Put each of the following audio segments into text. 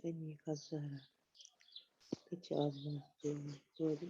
Anika Zara. Sorry.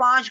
5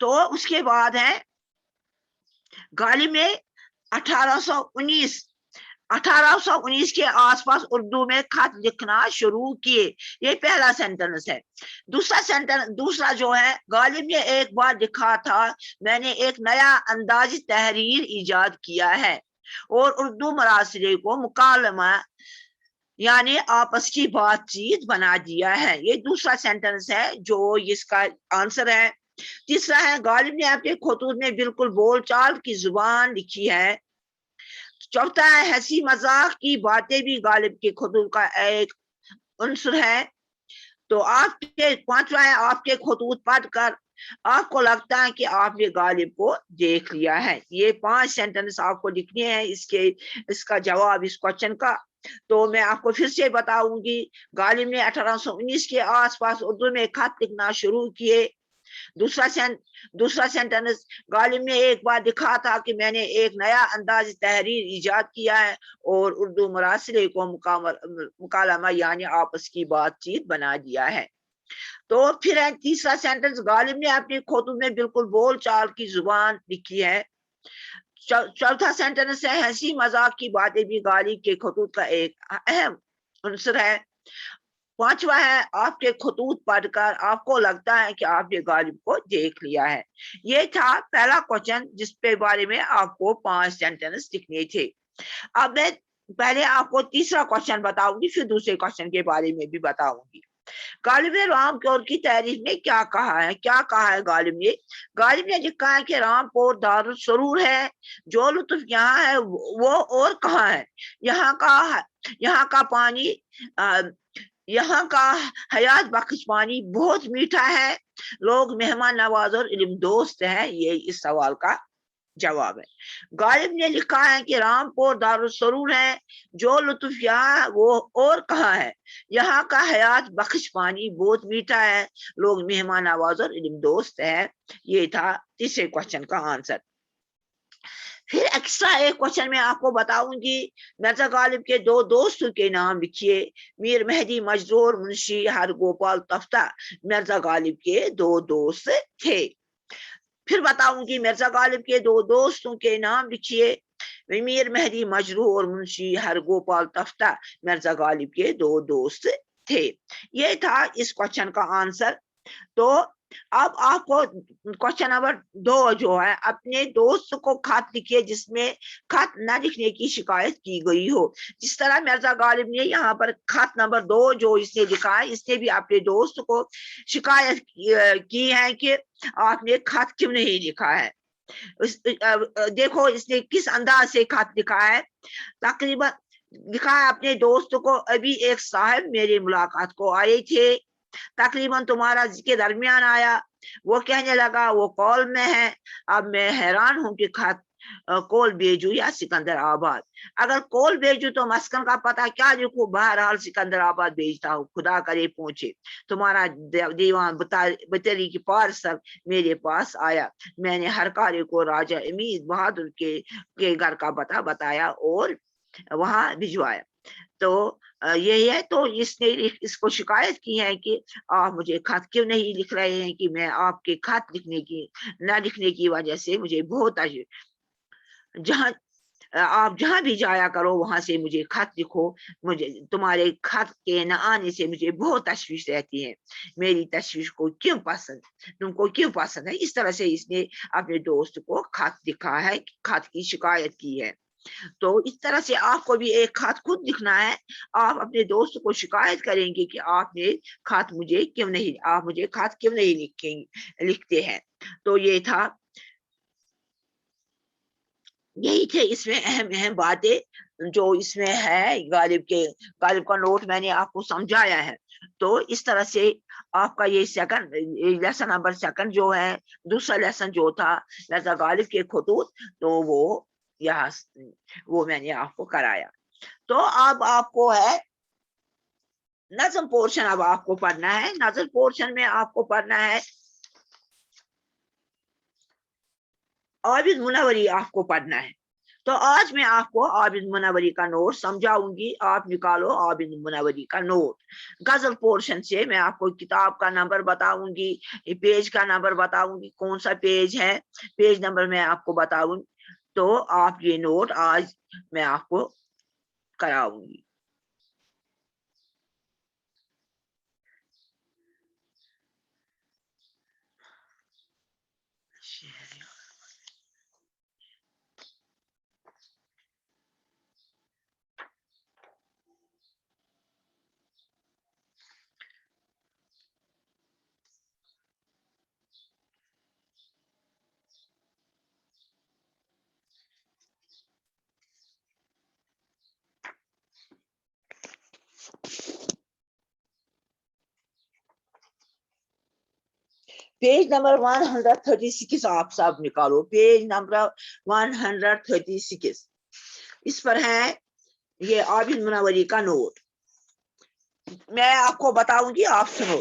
تو اس کے بعد ہے غالب نے 1819 کے آس پاس اردو میں خط لکھنا شروع کیے. یہ پہلا سینٹنس ہے. دوسرا جو ہے غالب نے ایک بار لکھا تھا میں نے ایک نیا انداز تحریر ایجاد کیا ہے اور اردو مراسلے کو مکالمہ یعنی آپس کی بات چیت بنا دیا ہے. یہ دوسرا سینٹنس ہے جو اس کا آنسر ہے. تیسرا ہے غالب نے اپنے خطوط میں بالکل بول چال کی زبان لکھی ہے. چوتھا ہے ہنسی مذاق کی باتیں بھی غالب کے خطوط کا ایک عنصر ہے. تو پانچواں ہے آپ کے خطوط پڑھ کر آپ کو لگتا ہے کہ آپ نے غالب کو دیکھ لیا ہے. یہ 5 سینٹنس آپ کو لکھنے ہیں اس کا جواب اس کوشچن کا. تو میں آپ کو پھر سے بتاؤں گی. غالب نے 1819 کے آس پاس اردو میں خط لکھنا شروع کیے. دوسرا سینٹنس غالب نے ایک بار لکھا تھا کہ میں نے ایک نیا انداز تحریر ایجاد کیا ہے اور اردو مراسلے کو مکالمہ یعنی آپس کی بات چیت بنا دیا ہے. تو پھر ہے تیسرا سینٹنس غالب نے اپنے خطوط میں بالکل بول چال کی زبان لکھی ہے. چوتھا سینٹنس ہے ہنسی مذاق کی باتیں بھی غالب کے خطوط کا ایک اہم عنصر ہے. پانچواں ہے آپ کے خطوط پڑھ کر آپ کو لگتا ہے کہ آپ نے غالب کو دیکھ لیا ہے. یہ تھا پہلا کوشچن جس پہ بارے میں آپ کو 5 سینٹنس لکھنے تھے. اب میں پہلے آپ کو تیسرا کوشچن بتاؤں گی پھر دوسرے کوشچن کے بارے میں بھی بتاؤں گی. غالب نے رامپور کی تعریف میں کیا کہا ہے غالب نے لکھا ہے کہ رامپور دارالسرور ہے. جو لطف یہاں ہے وہ اور کہاں ہے. یہاں کا پانی یہاں کا حیات بخش پانی بہت میٹھا ہے. لوگ مہمان نواز اور علم دوست ہیں. یہ اس سوال کا جواب ہے. غالب نے لکھا ہے کہ رامپور دارالسرور ہے. جو لطف یہاں وہ اور کہاں ہے. یہاں کا حیات بخش پانی بہت میٹھا ہے. لوگ مہمان نواز اور علم دوست ہیں. یہ تھا تیسرے کوشچن کا آنسر. پھر ایکسٹرا ایک کوشچن میں آپ کو بتاؤں گی. مرزا غالب کے 2 دوستوں کے نام لکھیے. میر مہدی مجرور منشی ہر گوپال تفتہ مرزا غالب کے 2 دوست تھے. پھر بتاؤں گی مرزا غالب کے 2 دوستوں کے نام لکھیے. میر مہدی مجروح اور منشی ہر گوپال تفتہ مرزا غالب کے 2 دوست تھے. یہ تھا اس کوشچن کا آنسر. تو اب آپ کو کوشچن نمبر 2 جو ہے اپنے دوست کو خط لکھیے جس میں خط نہ لکھنے کی شکایت کی گئی ہو. جس طرح مرزا غالب نے یہاں پر خط نمبر 2 جو اس نے لکھا ہے اس نے بھی اپنے دوست کو شکایت کی ہے کہ آپ نے خط کیوں نہیں لکھا ہے. دیکھو اس نے کس انداز سے خط لکھا ہے. تقریباً لکھا ہے اپنے دوست کو ابھی ایک صاحب میری ملاقات کو آئے تھے. تقریباً تمہارا کے درمیان آیا. وہ کہنے لگا وہ کال میں ہے. اب میں حیران ہوں کہ خط کول بھیجو یا سکندر آباد. اگر کول بھیجو تو مسکن کا پتہ کیا لکھوں. بہرحال سکندر آباد بھیجتا ہوں. خدا کرے پہنچے. تمہارا دیوان بطری کی پارسل میرے پاس آیا. میں نے ہر کارے کو راجہ امید بہادر کے گھر کا پتہ بتایا اور وہاں بھجوایا. تو یہی ہے. تو اس نے اس کو شکایت کی ہے کہ آپ مجھے خط کیوں نہیں لکھ رہے ہیں کہ میں آپ کے خط نہ لکھنے کی وجہ سے مجھے بہت آپ جہاں بھی جایا کرو وہاں سے مجھے خط لکھو. مجھے تمہارے خط کے نہ آنے سے مجھے بہت تشویش رہتی ہے. میری تشویش کو تم کو کیوں پسند ہے. اس طرح سے اس نے اپنے دوست کو خط لکھا ہے. خط کی شکایت کی ہے. تو اس طرح سے آپ کو بھی ایک خط خود لکھنا ہے. آپ اپنے دوست کو شکایت کریں گے کہ آپ مجھے خط کیوں نہیں لکھتے ہیں. تو یہی تھے اس میں اہم باتیں جو اس میں ہے. غالب کا نوٹ میں نے آپ کو سمجھایا ہے. تو اس طرح سے آپ کا یہ لیسن نمبر 2 جو ہے دوسرا لیسن جو تھا مرزا غالب کے خطوط تو وہ میں نے آپ کو کرایا. تو اب آپ کو ہے نظم پورشن. اب آپ کو پڑھنا ہے. نظم پورشن میں آپ کو پڑھنا ہے عابد منوری آپ کو پڑھنا ہے. تو آج میں آپ کو عابد منوری کا نوٹ سمجھاؤں گی. آپ نکالو عابد منوری کا نوٹ. غزل پورشن سے میں آپ کو کتاب کا نمبر بتاؤں گی, پیج کا نمبر بتاؤں گی, کون سا پیج ہے, پیج نمبر میں آپ کو بتاؤں. تو آپ یہ نوٹ آج میں آپ کو کراؤں گی. پیج نمبر 136 آپ سب نکالو. پیج نمبر 136 اس پر ہے یہ عابد منوری کا نوٹ. میں آپ کو بتاؤں گی, آپ سنو.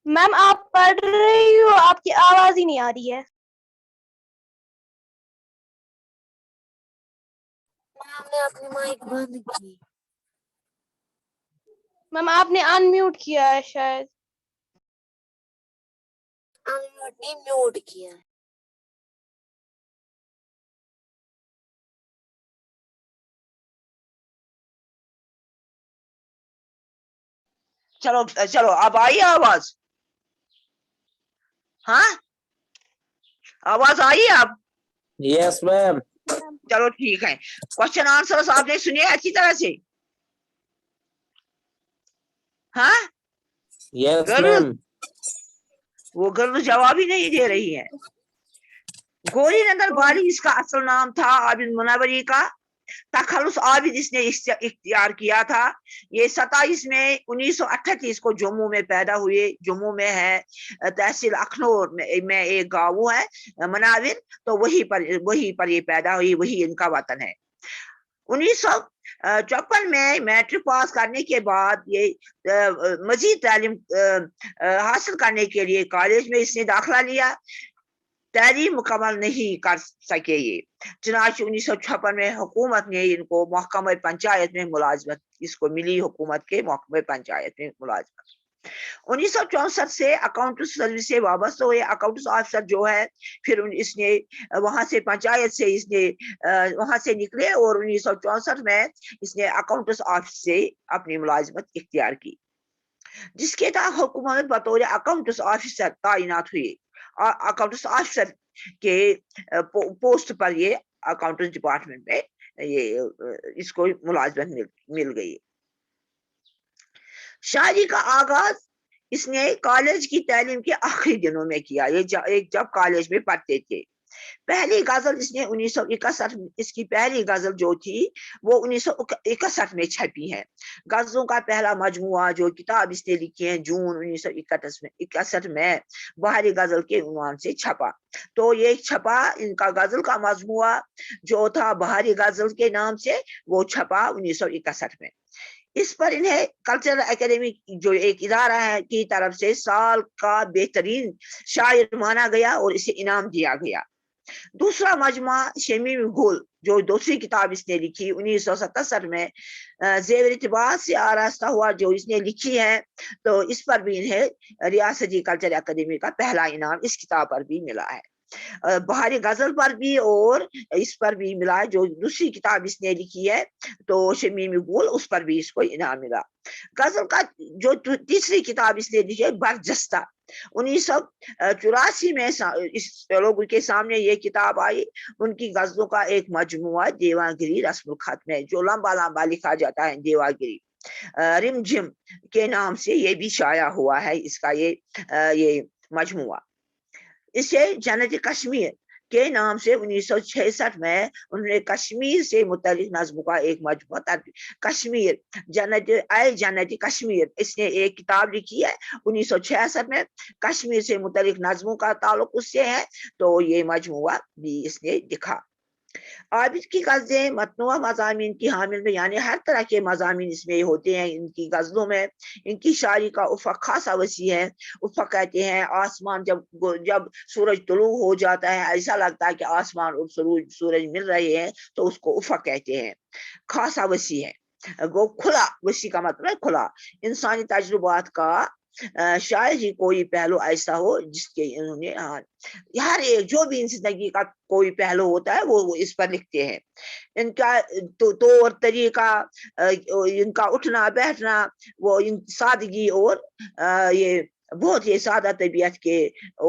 میم آپ پڑھ رہی ہو, آپ کی آواز ہی نہیں آ رہی ہے. میم نے اپنی مائک بند کی. میم آپ نے ان میوٹ کیا ہے شاید. انمیوٹ نہیں, میوٹ کیا. چلو چلو اب آئی آواز. ہاں آواز آئی اب. یس میم. چلو ٹھیک ہے. کوشچن آنسر آپ نے سنے اچھی طرح سے. ہاں یس گرلز, میم. وہ گرلز جواب ہی نہیں دے رہی ہے. گوری نندر بالی اس کا اصل نام تھا عابد منوری کا. تخلص عابد اس نے اختیار کیا تھا. یہ 27 مئی 1938 کو جموں میں پیدا ہوئے. جموں میں ہے تحصیل اخنور میں ایک گاؤں ہے مناور, تو وہی پر یہ پیدا ہوئی, وہی ان کا وطن ہے. 1954 میں میٹرک پاس کرنے کے بعد یہ مزید تعلیم حاصل کرنے کے لیے کالج میں اس نے داخلہ لیا. تعلیم مکمل نہیں کر سکے یہ, چنانچہ 1956 میں حکومت نے ان کو محکمہ پنچایت میں ملازمت اس کو ملی. حکومت کے محکمہ پنچایت میں ملازمت. 1964 سے اکاؤنٹنٹ سروس سے وابستہ ہوئے. اکاؤنٹنٹ آفیسر جو ہے, پھر اس نے وہاں سے پنچایت سے اس نے وہاں سے نکلے اور 1964 میں اس نے اکاؤنٹنٹ آفس سے اپنی ملازمت اختیار کی, جس کے تحت حکومت بطور اکاؤنٹنٹ آفیسر تعینات ہوئے. اکاؤنٹنٹ آفیسر کے پوسٹ پر یہ اکاؤنٹنٹ ڈپارٹمنٹ میں یہ اس کو ملازمت مل گئی. شاعری کا آغاز اس نے کالج کی تعلیم کے آخری دنوں میں کیا. یہ جب کالج میں پڑھتے تھے. پہلی غزل اس نے 1961, اس کی پہلی غزل جو تھی وہ 1961 میں چھپی ہے. غزلوں کا پہلا مجموعہ جو کتاب اس نے لکھی ہے جون 1961 میں بہاری غزل کے عنوان سے چھپا. تو یہ چھپا ان کا غزل کا مجموعہ جو تھا بہاری غزل کے نام سے, وہ چھپا 1961 میں. اس پر انہیں کلچرل اکیڈمی جو ایک ادارہ ہے کی طرف سے سال کا بہترین شاعر مانا گیا اور اسے انعام دیا گیا. دوسرا مجموعہ شمیم گل جو دوسری کتاب اس نے لکھی 1967 میں زیور اتباع سے آراستہ ہوا, جو اس نے لکھی ہے, تو اس پر بھی انہیں ریاستی کلچر اکیڈمی کا پہلا انعام اس کتاب پر بھی ملا ہے. بہار غزل پر بھی اور اس پر بھی ملا جو دوسری کتاب اس نے لکھی ہے تو شمیم گل اس پر بھی اس کو انعام ملا. غزل کا جو تیسری کتاب اس نے لکھی ہے برجستہ 1984 میں اس لوگوں کے سامنے یہ کتاب آئی. ان کی غزلوں کا ایک مجموعہ دیوانگری رسم الخط میں جو لمبا لمبا لکھا جاتا ہے دیوانگری رم جم کے نام سے یہ بھی شائع ہوا ہے اس کا یہ مجموعہ. اسے جنت کشمیر کے نام سے 1966 میں انہوں نے کشمیر سے متعلق نظموں کا ایک مجموعہ کشمیر جنت کشمیر اس نے ایک کتاب لکھی ہے 1966 میں. کشمیر سے متعلق نظموں کا تعلق اس سے ہے تو یہ مجموعہ بھی اس نے لکھا. عابد کی غزلیں متنوع مضامین کی حامل میں یعنی ہر طرح کے مضامین اس میں ہوتے ہیں ان کی غزلوں میں. ان کی شاعری کا افق خاصا وسیع ہے. افق کہتے ہیں آسمان جب سورج طلوع ہو جاتا ہے ایسا لگتا ہے کہ آسمان اور سورج مل رہے ہیں تو اس کو افق کہتے ہیں. خاصا وسیع ہے وہ کھلا. وسیع کا مطلب ہے کھلا. انسانی تجربات کا شاید ہی کوئی پہلو ایسا ہو جس کے انہوں نے ہر ایک جو بھی زندگی کا کوئی پہلو ہوتا ہے وہ اس پر لکھتے ہیں. ان کا طور طریقہ ان کا اٹھنا بیٹھنا وہ سادگی اور یہ بہت ہی سادہ طبیعت کے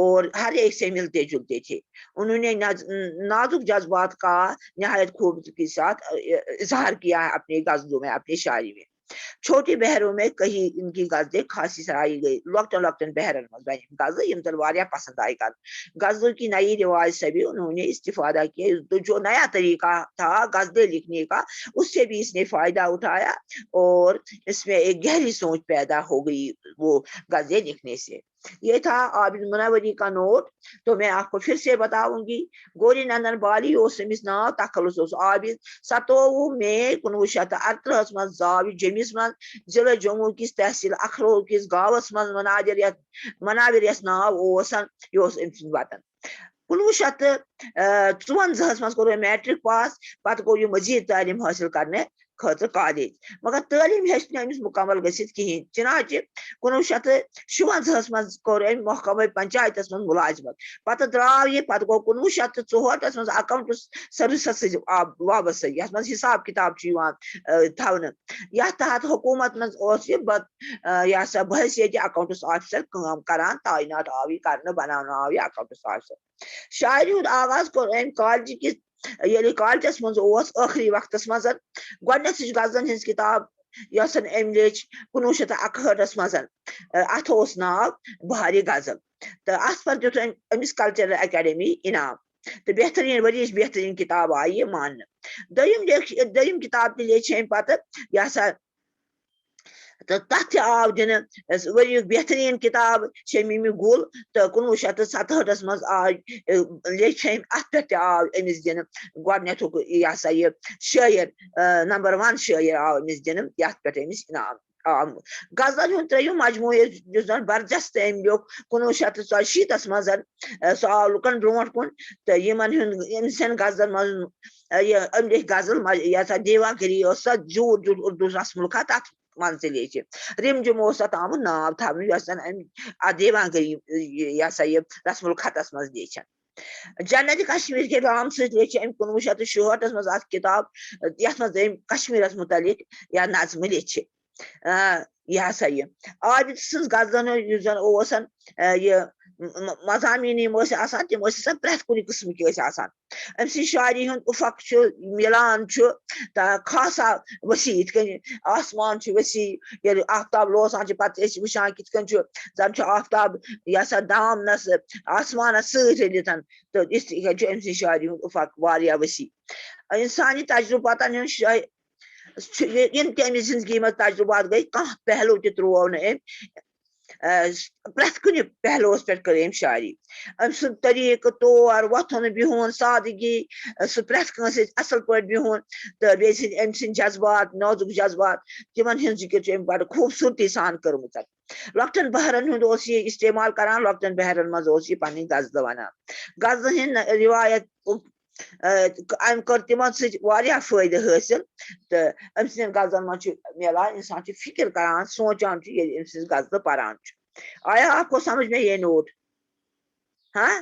اور ہر ایک سے ملتے جلتے تھے. انہوں نے نازک جذبات کا نہایت خوبصورتی کے ساتھ اظہار کیا ہے اپنی غزلوں میں اپنی شاعری میں. چھوٹی بہروں میں کہیں ان کی غزلیں خاصی سرائی گئی. لۄکٹن بہرن میں بنی غزل یم تل واریاہ پسند آئی غزل کی نئی رواج سے بھی انہوں نے استفادہ کیا. جو نیا طریقہ تھا غزلیں لکھنے کا اس سے بھی اس نے فائدہ اٹھایا اور اس میں ایک گہری سوچ پیدا ہو گئی وہ غزلیں لکھنے سے. یہ تھا عابد منوری کا نوٹ. تو میں آپ کو پھر سے بتاؤں گی. گوری نندن بالی امس ناو تخلص عابد 27 مئی 1938 من زاو جمس من ضلع جموں کس تحصیل اخرول کس گاوس من مناور یس ناو یہ ام سند وطن. 1954 من کور میٹرک پاس پتہ گو یہ مزید تعلیم حاصل کرنے خاطر کالج مگر تعلیم ہیچ امس مکمل گژھت کہین. چنانچہ 1956 من کور محکمہ پنچایتس من ملازمت. پتہ درو یہ پتہ گو 1964 من اکاؤنٹ سروسس سی وابستہ یس من حساب کتاب تھونے. یتھ تحت حکومت من یہ سا بحیثیت اکاؤنٹس آفیسر کام کران. تعینات آو یہ کرنے بنانا آو یہ اکاؤنٹس آفیسر. شاعری ہند آغاز کور کالج کس یعنی کالجس من آخری وقت مز گۄڈنیتھ غزلن ہز کتاب یس ام لیچ 1961 مز ات ناو بہار غزل تو ات پر دیت امس کلچرل اکیڈمی انعام تو بہترین ورچ بہترین کتاب آئی یہ مان. دویم کتاب تہ لیچ ام پتہ یہ سا تو تک آو دن ورک بہترین کتاب شمیم گل تو 1967 مز لیچ ات پہ آو امس دن گۄڈنیتھ یہ سا یہ شاعر نمبر 1 شاعر آو امس دن یتھ پہ امس انعام. غزلن ہند تریم مجموعہ برجست ام لیوک 1964 مز سہ آو لکن برونٹ کن تو امسن غزلن مز ام لکھ غزل یہ سا دیوانگری سا جھوٹ جھوٹ اردو رسم الخط تک من سے لیچ رم جم ات آمت ناو تھونہ یس دیوانگری یہ سا یہ رسم الخطس مز لیچن. جنت کشمیر کے نام سے لیچ ام 1966 مز ات کتاب یتھ مز کشمیرس متعلق یا نظم لیچ. یہ سا یہ عابد سن غزلن زن یہ مضامین آسان تم پریت کن قسم کی آسان. ام سی شاعری ہند افق ملان خاصا وسیع ات کن آسمان وسیع یل آفتاب لوسان پتہ وچان کت کن زن آفتاب یہ سا دامنس آسمانس ست رلت تو اس ام سی شاعری ہند افق واریاہ وسیع. انسانی تجربات یم تہ امس زندگی مز تجربات گئی کھانا پہلو تہ ترو نا پریت کن پہلوس پہ کر شاعری. ام سند طریقہ طور وتھن بہن سادگی سہ پریت کنس اصل پہ بہن تو ام سند جذبات نازک جذبات تمن ہند ذکر ام بڑ خوبصورتی سان کرمت. لۄکٹن بہرن ہند یہ استعمال کران لۄکٹن بہرن مز یہ پنن غزل ونان. غزل ہند روایت ام کر تمن سہ فائدہ حاصل تو ام سند غزلن مز ملان انسان فکر کران سوچان ام سز غزل پران. آیا آپ کو سمجھ میں یہ نوٹ؟ ہاں